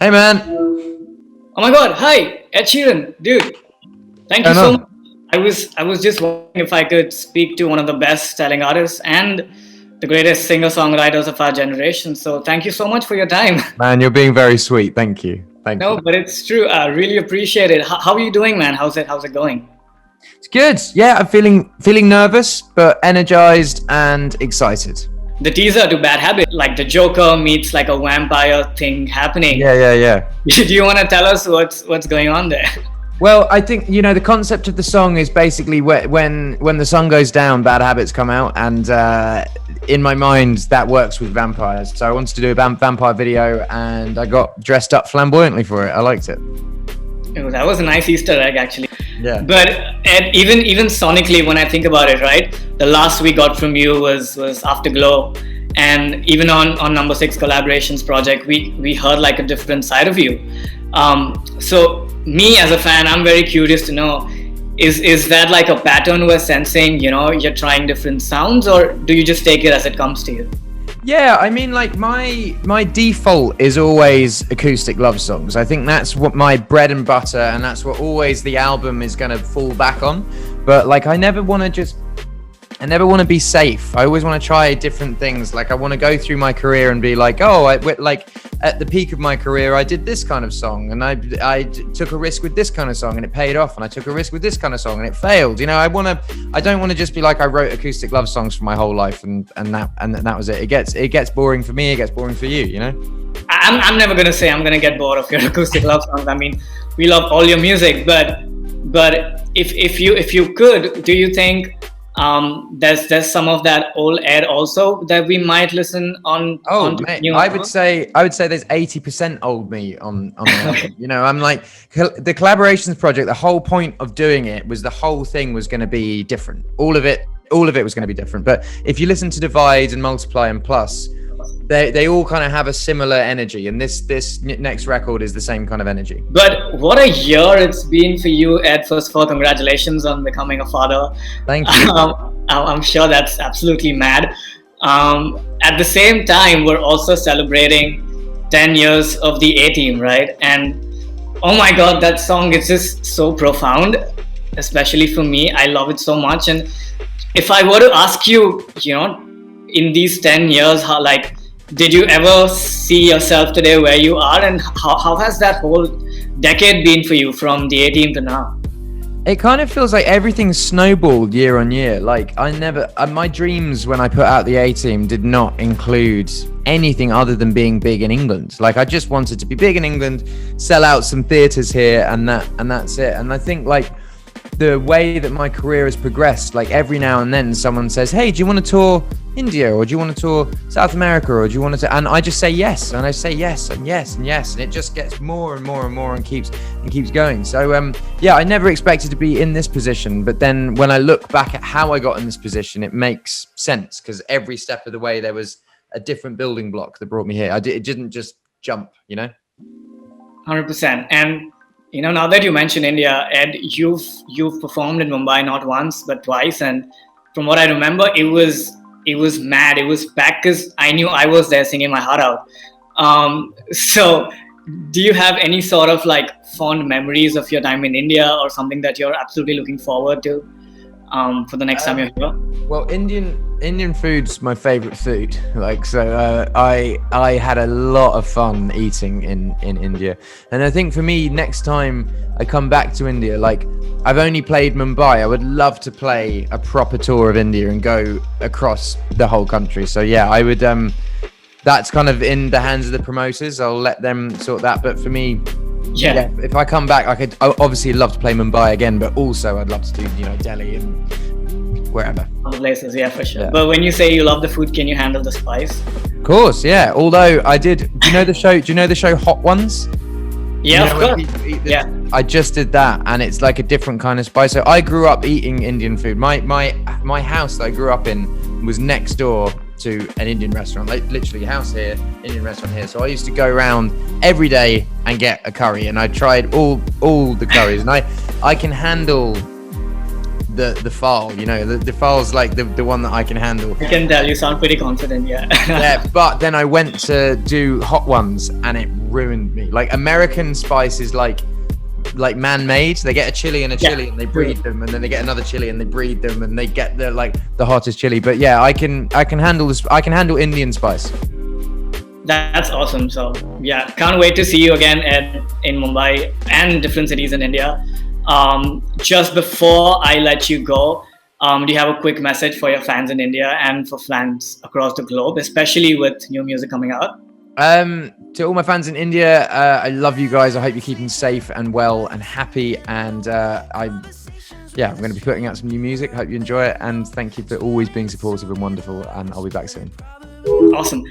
Hey man, Oh my God! Hi, Ed Sheeran, dude. Thank you going so much. on? I was just wondering if I could speak to one of the best-selling artists and the greatest singer-songwriters of our generation. So thank you so much for your time. Man, you're being very sweet. Thank you. Thank No, you. but it's true. I really appreciate it. How are you doing, man? How's it going? It's good. Yeah, I'm feeling nervous, but energized and excited. The teaser to Bad Habit, like the Joker meets like a vampire thing happening. Yeah, yeah, yeah. Do you want to tell us what's going on there? Well, I think the concept of the song is basically when the sun goes down, bad habits come out, and in my mind that works with vampires. So I wanted to do a vampire video, and I got dressed up flamboyantly for it. I liked it. That was a nice Easter egg, actually. Yeah. But and even sonically, when I think about it, right, the last we got from you was Afterglow, and even on Number Six Collaborations project, we heard like a different side of you. So me as a fan, I'm very curious to know. Is that like a pattern we're sensing? You're trying different sounds, or do you just take it as it comes to you? Yeah, I mean, like my default is always acoustic love songs. I think that's what my bread and butter, and that's what always the album is going to fall back on. But like, I never want to be safe. I always want to try different things. Like, I want to go through my career and be like, oh, like at the peak of my career, I did this kind of song, and I took a risk with this kind of song, and it paid off. And I took a risk with this kind of song, and it failed. I don't want to just be like, I wrote acoustic love songs for my whole life, and that was it. It gets boring for me. It gets boring for you. I'm never gonna say I'm gonna get bored of your acoustic love songs. I mean, we love all your music, but if you could, do you think there's some of that old Ed also that we might listen Oh, on to mate, new I would album? say there's 80% old me on the album. I'm like the collaborations project. The whole point of doing it was the whole thing was going to be different. All of it was going to be different. But if you listen to Divide and Multiply and Plus, they all kind of have a similar energy, and this next record is the same kind of energy. But what a year it's been for you, Ed. First of all, congratulations on becoming a father. Thank you. I'm sure that's absolutely mad. At the same time, we're also celebrating 10 years of the A Team, right? And oh my God, that song is just so profound, especially for me. I love it so much. And if I were to ask you, in these 10 years, how, like, did you ever see yourself today where you are, and how has that whole decade been for you from the A Team to now? It kind of feels like everything's snowballed year on year. Like my dreams when I put out the A Team did not include anything other than being big in England. Like, I just wanted to be big in England, sell out some theaters here, and that's it. And I think like the way that my career has progressed, like every now and then someone says, hey, do you want to tour India, or do you want to tour South America, or do you want to, and I just say yes, and I say yes and yes and yes, and it just gets more and more and more and keeps going. So yeah, I never expected to be in this position, but then when I look back at how I got in this position, it makes sense, because every step of the way there was a different building block that brought me here. It didn't just jump. 100%. And now that you mention India, Ed, you've performed in Mumbai not once but twice, and from what I remember, it was mad. It was packed because I knew I was there singing my heart out. So, do you have any sort of like fond memories of your time in India, or something that you're absolutely looking forward to for the next time you're here? Well, Indian food's my favorite food. Like, so I had a lot of fun eating in India, and I think for me, next time I come back to India, like, I've only played Mumbai. I would love to play a proper tour of India and go across the whole country. So yeah, I would. That's kind of in the hands of the promoters. I'll let them sort that. But for me, yeah, if I come back, I obviously love to play Mumbai again, but also I'd love to do Delhi and wherever. Other places, yeah, for sure. Yeah. But when you say you love the food, can you handle the spice? Of course, yeah. Although I did, do you know the show? Do you know the show Hot Ones? Yeah, You know of when course. people eat this? Yeah. I just did that, and it's like a different kind of spice. So I grew up eating Indian food. My house that I grew up in was next door to an Indian restaurant, like literally house here, Indian restaurant here. So I used to go around every day and get a curry, and I tried all the curries, and I can handle the file. You know, the file's like the one that I can handle. I can tell you sound pretty confident. Yeah. Yeah, but then I went to do hot ones and it ruined me. Like American spice is like man-made. They get a chili and a chili and they breed them, and then they get another chili and they breed them, and they get the hottest chili. But yeah, I can handle this. I can handle Indian spice. That's awesome. So yeah, can't wait to see you again in Mumbai and different cities in India. Just before I let you go, do you have a quick message for your fans in India and for fans across the globe, especially with new music coming out? To all my fans in India, I love you guys. I hope you're keeping safe and well and happy. And I'm going to be putting out some new music. Hope you enjoy it. And thank you for always being supportive and wonderful. And I'll be back soon. Awesome.